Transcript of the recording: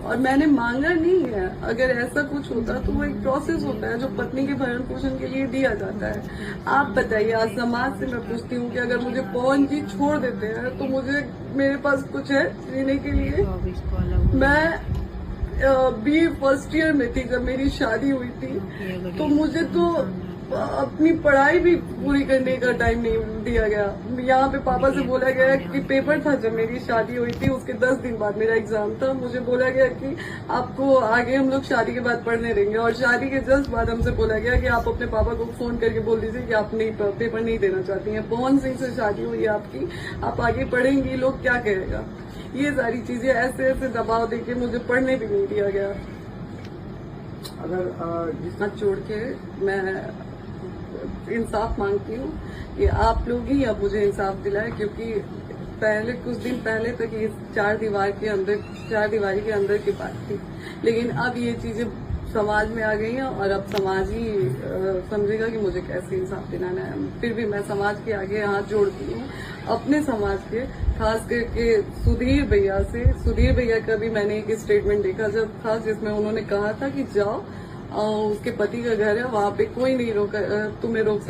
और मैंने मांगा नहीं है। अगर ऐसा कुछ होता तो वो एक प्रोसेस होता है जो पत्नी के भरण पोषण के लिए दिया जाता है। आप बताइए, आज समाज से मैं पूछती हूँ कि अगर मुझे पवन जी छोड़ देते हैं तो मुझे मेरे पास कुछ है जीने के लिए? मैं BA फर्स्ट ईयर में थी जब मेरी शादी हुई थी, तो मुझे तो अपनी पढ़ाई भी पूरी करने का टाइम नहीं दिया गया। यहाँ पे पापा से बोला गया कि पेपर था जब मेरी शादी हुई थी, उसके 10 दिन बाद मेरा एग्जाम था। मुझे बोला गया कि आपको आगे हम लोग शादी के बाद पढ़ने देंगे, और शादी के जस्ट बाद हमसे बोला गया कि आप अपने पापा को फोन करके बोल दीजिए कि आप नहीं पेपर नहीं देना चाहती हैं। पवन सिंह से शादी हुई है आपकी, आप आगे पढ़ेंगी, लोग क्या कहेगा? ये सारी चीजें ऐसे ऐसे दबाव देके मुझे पढ़ने भी नहीं दिया गया। अगर हाथ जोड़ के मैं इंसाफ मांगती हूँ कि आप लोग ही अब मुझे इंसाफ दिलाएं, क्योंकि पहले कुछ दिन पहले तक ये चार दीवारी के अंदर की बात थी, लेकिन अब ये चीजें समाज में आ गई हैं और अब समाज ही समझेगा कि मुझे कैसे इंसाफ दिलाना है। फिर भी मैं समाज के आगे हाथ जोड़ती हूँ, अपने समाज के, खास करके सुधीर भैया का भी मैंने एक स्टेटमेंट देखा जब था, जिसमें उन्होंने कहा था कि जाओ उसके पति का घर है, वहाँ पे कोई नहीं तुम्हें रोक सकता।